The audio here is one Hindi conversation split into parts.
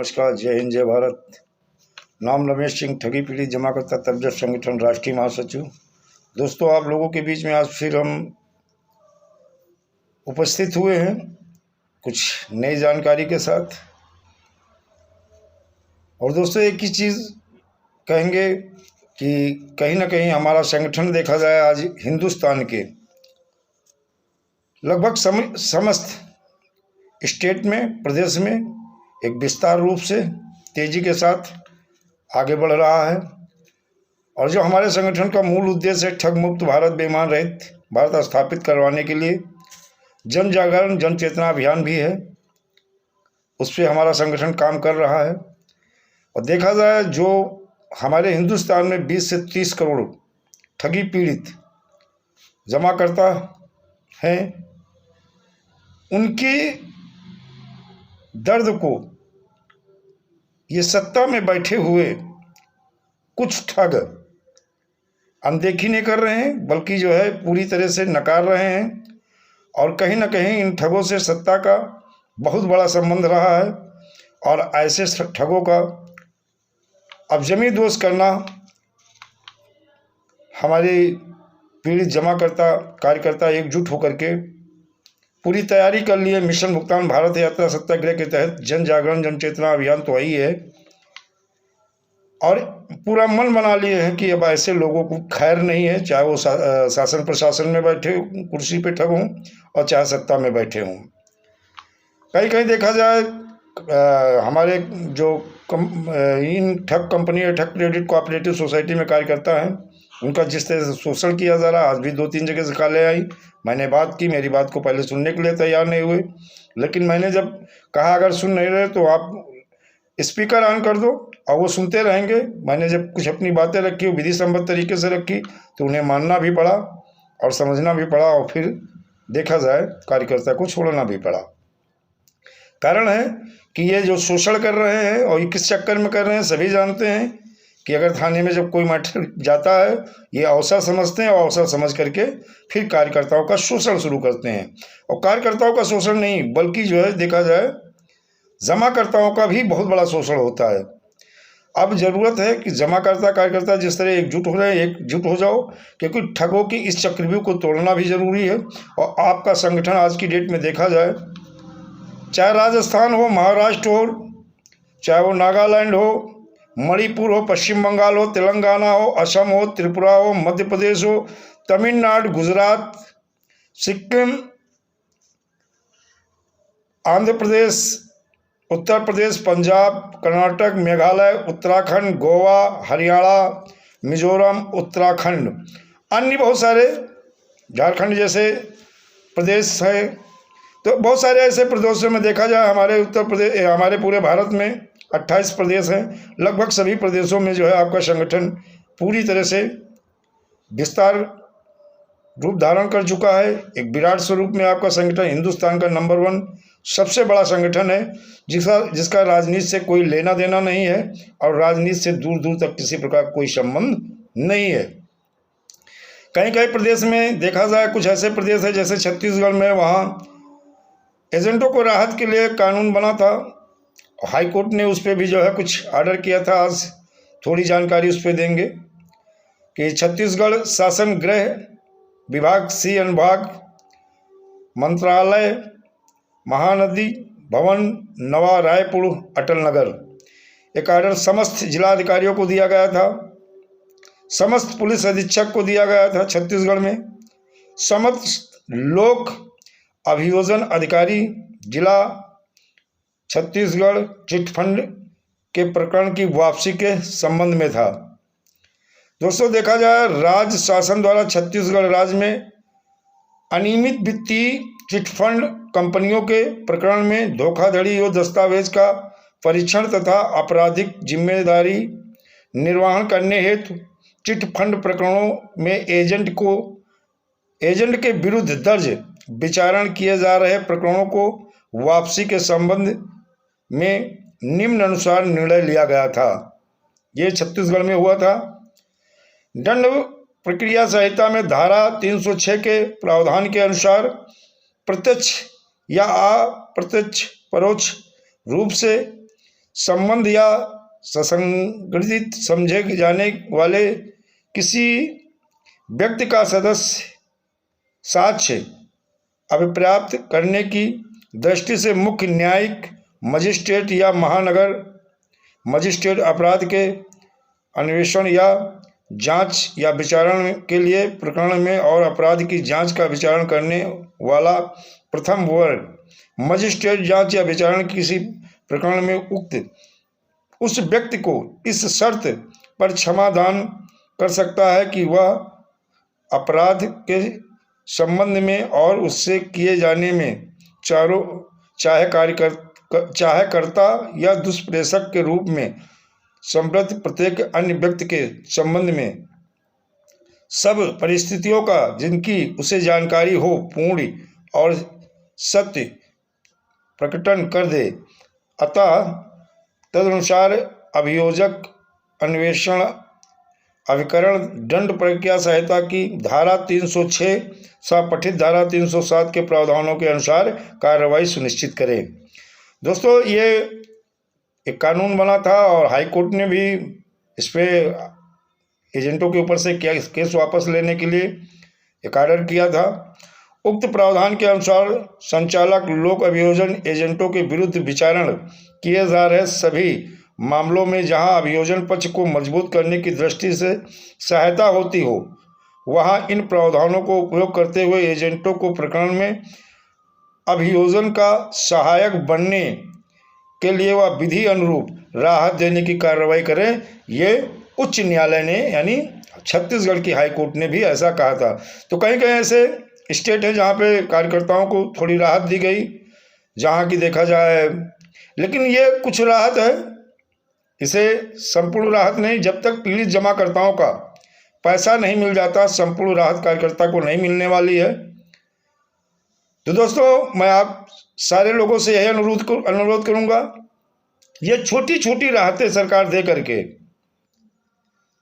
नमस्कार, जय हिंद, जय भारत। नाम रमेश सिंह, ठगी पीड़ित जमाकर्ता तबजत संगठन राष्ट्रीय महासचिव। दोस्तों, आप लोगों के बीच में आज फिर हम उपस्थित हुए हैं कुछ नई जानकारी के साथ। और दोस्तों, एक ही चीज़ कहेंगे कि कहीं ना कहीं हमारा संगठन देखा जाए आज हिंदुस्तान के लगभग समस्त स्टेट में, प्रदेश में एक विस्तार रूप से तेजी के साथ आगे बढ़ रहा है। और जो हमारे संगठन का मूल उद्देश्य है ठग मुक्त भारत, बेईमान रहित भारत स्थापित करवाने के लिए जन जागरण, जन चेतना अभियान भी है, उस पर हमारा संगठन काम कर रहा है। और देखा जाए जो हमारे हिंदुस्तान में 20 से 30 करोड़ ठगी पीड़ित जमाकर्ता हैं, उनकी दर्द को ये सत्ता में बैठे हुए कुछ ठग अनदेखी नहीं कर रहे हैं, बल्कि जो है पूरी तरह से नकार रहे हैं। और कहीं ना कहीं इन ठगों से सत्ता का बहुत बड़ा संबंध रहा है। और ऐसे ठगों का अब जमी दोष करना हमारे पीड़ित जमाकर्ता कार्यकर्ता एकजुट होकर के पूरी तैयारी कर लिए। मिशन भुगतान भारत यात्रा सत्याग्रह के तहत जन जागरण, जन चेतना अभियान तो वही है, और पूरा मन बना लिए हैं कि अब ऐसे लोगों को खैर नहीं है, चाहे वो शासन प्रशासन में बैठे कुर्सी पे ठग हों और चाहे सत्ता में बैठे हों। कहीं कहीं देखा जाए हमारे जो इन ठग कंपनी या ठग क्रेडिट कोऑपरेटिव सोसाइटी में कार्यकर्ता हैं, उनका जिस तरह से शोषण किया जा रहा, आज भी 2-3 जगह से काले आई। मैंने बात की, मेरी बात को पहले सुनने के लिए तैयार नहीं हुए, लेकिन मैंने जब कहा अगर सुन नहीं रहे तो आप स्पीकर ऑन कर दो और वो सुनते रहेंगे। मैंने जब कुछ अपनी बातें रखी, वो विधि सम्मत तरीके से रखी, तो उन्हें मानना भी पड़ा और समझना भी पड़ा, और फिर देखा जाए कार्यकर्ता को छोड़ना भी पड़ा। कारण है कि ये जो शोषण कर रहे हैं और ये किस चक्कर में कर रहे हैं, सभी जानते हैं कि अगर थाने में जब कोई मैटर जाता है, ये अवसर समझते हैं और अवसर समझ करके फिर कार्यकर्ताओं का शोषण शुरू करते हैं। और कार्यकर्ताओं का शोषण नहीं, बल्कि जो है देखा जाए जमाकर्ताओं का भी बहुत बड़ा शोषण होता है। अब जरूरत है कि जमाकर्ता कार्यकर्ता जिस तरह एकजुट हो रहे हैं, एकजुट हो जाओ, क्योंकि ठगों की इस चक्रव्यूह को तोड़ना भी जरूरी है। और आपका संगठन आज की डेट में देखा जाए, चाहे राजस्थान हो, महाराष्ट्र हो, चाहे वो नागालैंड हो, मणिपुर हो, पश्चिम बंगाल हो, तेलंगाना हो, असम हो, त्रिपुरा हो, मध्य प्रदेश हो, तमिलनाडु, गुजरात, सिक्किम, आंध्र प्रदेश, उत्तर प्रदेश, पंजाब, कर्नाटक, मेघालय, उत्तराखंड, गोवा, हरियाणा, मिजोरम, उत्तराखंड, अन्य बहुत सारे, झारखंड जैसे प्रदेश है। तो बहुत सारे ऐसे प्रदेशों में देखा जाए, हमारे उत्तर प्रदेश, हमारे पूरे भारत में 28 प्रदेश हैं। लगभग सभी प्रदेशों में जो है आपका संगठन पूरी तरह से विस्तार रूप धारण कर चुका है। एक विराट स्वरूप में आपका संगठन हिंदुस्तान का नंबर 1 सबसे बड़ा संगठन है, जिसका राजनीति से कोई लेना देना नहीं है और राजनीति से दूर दूर तक किसी प्रकार कोई संबंध नहीं है। कहीं कहीं प्रदेश में देखा जाए, कुछ ऐसे प्रदेश है जैसे छत्तीसगढ़ में, वहाँ एजेंटों को राहत के लिए कानून बना था, हाई कोर्ट ने उस पर भी जो है कुछ ऑर्डर किया था। आज थोड़ी जानकारी उस पर देंगे कि छत्तीसगढ़ शासन गृह विभाग, सी अनुभाग, मंत्रालय, महानदी भवन, नवा रायपुर, अटल नगर, एक ऑर्डर समस्त जिलाधिकारियों को दिया गया था, समस्त पुलिस अधीक्षक को दिया गया था छत्तीसगढ़ में, समस्त लोक अभियोजन अधिकारी जिला छत्तीसगढ़ चिटफंड के प्रकरण की वापसी के संबंध में था। दोस्तों, देखा जाए राज्य शासन द्वारा छत्तीसगढ़ राज्य में अनियमित वित्तीय चिटफंड कंपनियों के प्रकरण में धोखाधड़ी और दस्तावेज का परीक्षण तथा आपराधिक जिम्मेदारी निर्वहन करने हेतु चिटफंड प्रकरणों में एजेंट के विरुद्ध दर्ज विचारण किए जा रहे प्रकरणों को वापसी के संबंध में निम्न अनुसार निर्णय लिया गया था। ये छत्तीसगढ़ में हुआ था। दंड प्रक्रिया संहिता में धारा 306 के प्रावधान के अनुसार प्रत्यक्ष या अप्रत्यक्ष परोक्ष रूप से संबंध या संगठित समझे जाने वाले किसी व्यक्ति का सदस्य साक्ष्य अभिप्राप्त करने की दृष्टि से मुख्य न्यायिक मजिस्ट्रेट या महानगर मजिस्ट्रेट अपराध के अन्वेषण या जांच या विचारण के लिए प्रकरण में और अपराध की जांच का विचारण करने वाला प्रथम वर्ग मजिस्ट्रेट जांच या विचारण किसी प्रकरण में उक्त उस व्यक्ति को इस शर्त पर क्षमादान कर सकता है कि वह अपराध के संबंध में और उससे किए जाने में चाहे कर्ता या दुष्प्रेषक के रूप में संबद्ध प्रत्येक अन्य व्यक्ति के संबंध में सब परिस्थितियों का जिनकी उसे जानकारी हो पूर्ण और सत्य प्रकटन कर दे। अतः तदनुसार अभियोजक अन्वेषण अभिकरण दंड प्रक्रिया संहिता की धारा 306 सपठित धारा 307 के प्रावधानों के अनुसार कार्रवाई सुनिश्चित करे। दोस्तों, ये एक कानून बना था और हाई कोर्ट ने भी इस पर एजेंटों के ऊपर से केस वापस लेने के लिए एक आर्डर किया था। उक्त प्रावधान के अनुसार संचालक लोक अभियोजन एजेंटों के विरुद्ध विचारण किए जा रहे सभी मामलों में जहां अभियोजन पक्ष को मजबूत करने की दृष्टि से सहायता होती हो, वहां इन प्रावधानों को उपयोग करते हुए एजेंटों को प्रकरण में अभियोजन का सहायक बनने के लिए वह विधि अनुरूप राहत देने की कार्रवाई करें। ये उच्च न्यायालय ने यानी छत्तीसगढ़ की हाई कोर्ट ने भी ऐसा कहा था। तो कहीं कहीं ऐसे स्टेट है जहाँ पे कार्यकर्ताओं को थोड़ी राहत दी गई, जहाँ की देखा जाए, लेकिन ये कुछ राहत है, इसे संपूर्ण राहत नहीं। जब तक पीड़ित जमाकर्ताओं का पैसा नहीं मिल जाता, संपूर्ण राहत कार्यकर्ता को नहीं मिलने वाली है। तो दोस्तों, मैं आप सारे लोगों से यही अनुरोध करूंगा, ये छोटी छोटी राहतें सरकार दे करके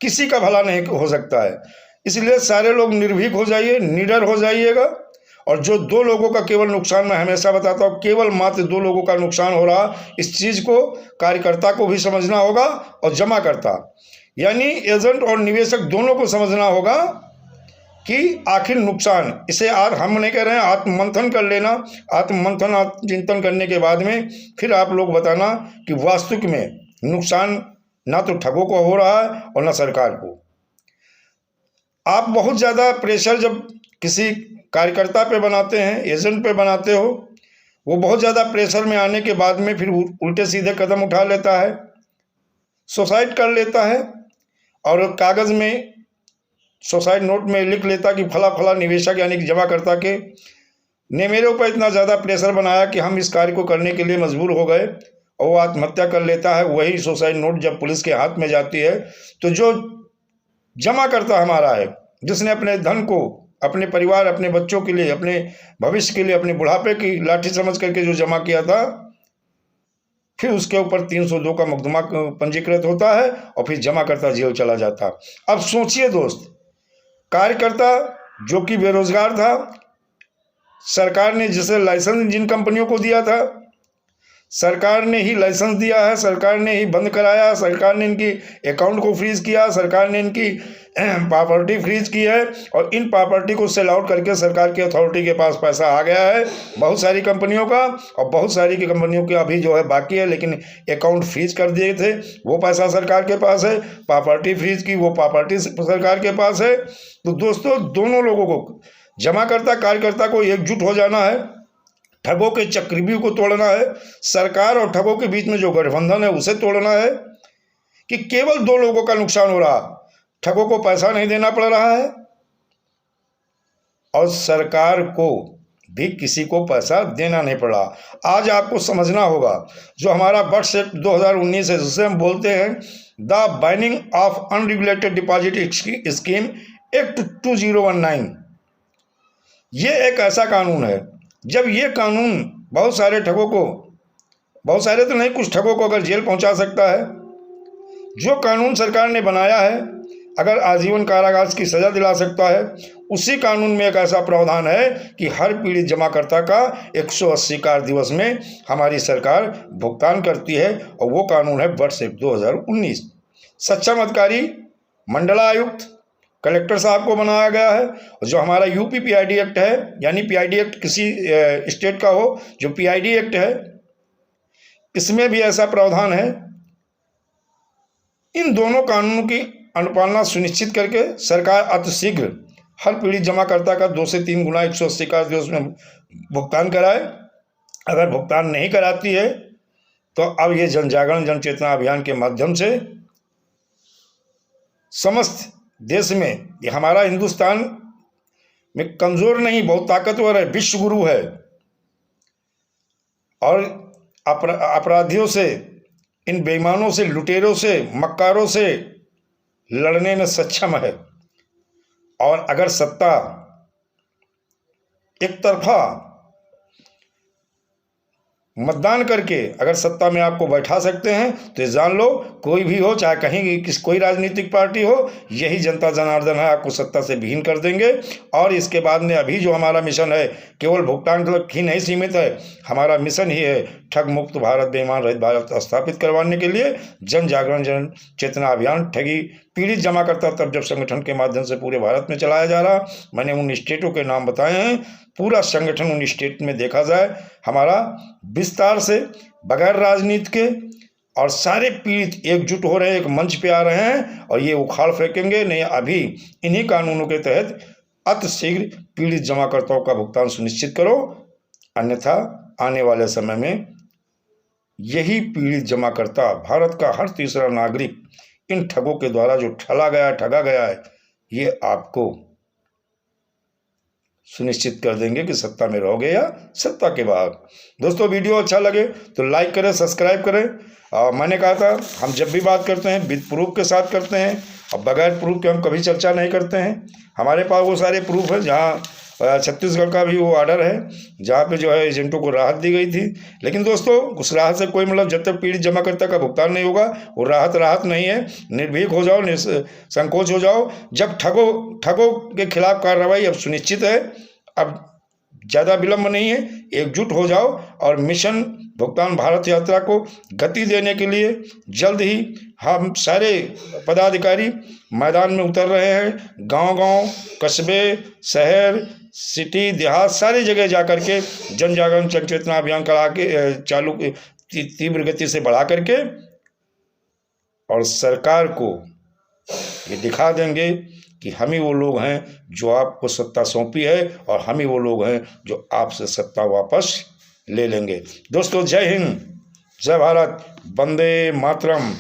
किसी का भला नहीं हो सकता है। इसलिए सारे लोग निर्भीक हो जाइए, निडर हो जाइएगा। और जो 2 लोगों का केवल नुकसान, मैं हमेशा बताता हूँ, केवल मात्र 2 लोगों का नुकसान हो रहा, इस चीज़ को कार्यकर्ता को भी समझना होगा और जमाकर्ता यानी एजेंट और निवेशक दोनों को समझना होगा कि आखिर नुकसान, इसे आज हम नहीं कह रहे हैं, आत्ममंथन कर लेना। आत्ममंथन चिंतन करने के बाद में फिर आप लोग बताना कि वास्तविक में नुकसान ना तो ठगों को हो रहा है और ना सरकार को। आप बहुत ज़्यादा प्रेशर जब किसी कार्यकर्ता पे बनाते हैं, एजेंट पे बनाते हो, वो बहुत ज़्यादा प्रेशर में आने के बाद में फिर उल्टे सीधे कदम उठा लेता है, सुसाइड कर लेता है और कागज़ में सुसाइड नोट में लिख लेता कि फला फला निवेशक यानी कि जमाकर्ता के ने मेरे ऊपर इतना ज़्यादा प्रेशर बनाया कि हम इस कार्य को करने के लिए मजबूर हो गए, और वो आत्महत्या कर लेता है। वही सुसाइड नोट जब पुलिस के हाथ में जाती है, तो जो जमाकर्ता हमारा है, जिसने अपने धन को अपने परिवार, अपने बच्चों के लिए, अपने भविष्य के लिए, अपने बुढ़ापे की लाठी समझ करके जो जमा किया था, फिर उसके ऊपर 302 का मुकदमा पंजीकृत होता है और फिर जमाकर्ता जेल चला जाता। अब सोचिए दोस्त, कार्यकर्ता जो कि बेरोजगार था, सरकार ने जिसे लाइसेंस जिन कंपनियों को दिया था, सरकार ने ही लाइसेंस दिया है, सरकार ने ही बंद कराया, सरकार ने इनकी अकाउंट को फ्रीज किया, सरकार ने इनकी प्रॉपर्टी फ्रीज की है, और इन प्रॉपर्टी को सेल आउट करके सरकार की अथॉरिटी के पास पैसा आ गया है बहुत सारी कंपनियों का, और बहुत सारी की कंपनियों के अभी जो है बाकी है, लेकिन अकाउंट फ्रीज कर दिए थे, वो पैसा सरकार के पास है। प्रॉपर्टी फ्रीज की, वो प्रॉपर्टी सरकार के पास है। तो दोस्तों, दोनों लोगों को, जमाकर्ता कार्यकर्ता को एकजुट हो जाना है, ठगों के चक्रव्यूह को तोड़ना है, सरकार और ठगों के बीच में जो गठबंधन है उसे तोड़ना है कि केवल 2 लोगों का नुकसान हो रहा, ठगों को पैसा नहीं देना पड़ रहा है और सरकार को भी किसी को पैसा देना नहीं पड़ रहा। आज आपको समझना होगा, जो हमारा बर्ड्स एक्ट 2019 है, जिसे हम बोलते हैं the binding of unregulated deposit scheme act 2019, ये एक ऐसा कानून है, जब ये कानून बहुत सारे ठगों को, बहुत सारे तो नहीं, कुछ ठगों को अगर जेल पहुंचा सकता है, जो कानून सरकार ने बनाया है अगर आजीवन कारावास की सजा दिला सकता है, उसी कानून में एक ऐसा प्रावधान है कि हर पीड़ित जमाकर्ता का 180 कार्य दिवस में हमारी सरकार भुगतान करती है, और वो कानून है वर्ष 2019। सक्षम अधिकारी मंडलायुक्त कलेक्टर साहब को बनाया गया है। और जो हमारा यूपी पीआईडी एक्ट है, यानी पीआईडी एक्ट किसी स्टेट का हो, जो पीआईडी एक्ट है, इसमें भी ऐसा प्रावधान है। इन दोनों कानूनों की अनुपालना सुनिश्चित करके सरकार अतिशीघ्र हर पीड़ित जमाकर्ता का 2 से 3 गुना 180 कार्य दिवस में भुगतान कराए। अगर भुगतान नहीं कराती है तो अब ये जन जागरण जन चेतना अभियान के माध्यम से समस्त देश में, ये हमारा हिंदुस्तान में कमजोर नहीं, बहुत ताकतवर है, विश्व गुरु है, और अपराधियों से, इन बेईमानों से, लुटेरों से, मक्कारों से लड़ने में सक्षम है। और अगर सत्ता एक तरफा मतदान करके अगर सत्ता में आपको बैठा सकते हैं, तो जान लो कोई भी हो, चाहे कहीं कोई राजनीतिक पार्टी हो, यही जनता जनार्दन है आपको सत्ता से विहीन कर देंगे। और इसके बाद में अभी जो हमारा मिशन है, केवल भुगतान तक ही नहीं सीमित है, हमारा मिशन ही है ठग मुक्त भारत, बेईमान रहित भारत स्थापित करवाने के लिए जन जागरण जन चेतना अभियान ठगी पीड़ित जमाकर्ता तब जब संगठन के माध्यम से पूरे भारत में चलाया जा रहा। मैंने उन स्टेटों के नाम बताए हैं, पूरा संगठन उन स्टेट में देखा जाए हमारा विस्तार से, बगैर राजनीति के, और सारे पीड़ित एकजुट हो रहे हैं, एक मंच पे आ रहे हैं, और ये उखाड़ फेंकेंगे नहीं। अभी इन्हीं कानूनों के तहत अतिशीघ्र पीड़ित जमाकर्ताओं का भुगतान सुनिश्चित करो, अन्यथा आने वाले समय में यही पीड़ित जमाकर्ता, भारत का हर तीसरा नागरिक इन ठगों के द्वारा जो ठगा गया है, ये आपको सुनिश्चित कर देंगे कि सत्ता में रहोगे या सत्ता के बाहर। दोस्तों, वीडियो अच्छा लगे तो लाइक करें, सब्सक्राइब करें। और मैंने कहा था हम जब भी बात करते हैं विद प्रूफ के साथ करते हैं, और बगैर प्रूफ के हम कभी चर्चा नहीं करते हैं। हमारे पास वो सारे प्रूफ हैं, जहाँ छत्तीसगढ़ का भी वो ऑर्डर है जहाँ पे जो है एजेंटों को राहत दी गई थी। लेकिन दोस्तों, उस राहत से कोई मतलब, जब तक पीड़ित जमाकर्ता का भुगतान नहीं होगा वो राहत नहीं है। निर्भीक हो जाओ, संकोच हो जाओ। जब ठगों के खिलाफ कार्रवाई अब सुनिश्चित है, अब ज़्यादा विलंब नहीं है, एकजुट हो जाओ और मिशन भुगतान भारत यात्रा को गति देने के लिए जल्द ही हम सारे पदाधिकारी मैदान में उतर रहे हैं। गांव-गांव, कस्बे, शहर, सिटी, देहात, सारी जगह जा कर के जन जागरण जन चेतना अभियान करा के चालू तीव्र गति से बढ़ा करके, और सरकार को ये दिखा देंगे कि हम ही वो लोग हैं जो आपको सत्ता सौंपी है, और हम ही वो लोग हैं जो आपसे सत्ता वापस ले लेंगे। दोस्तों, जय हिंद, जय भारत, वंदे मातरम।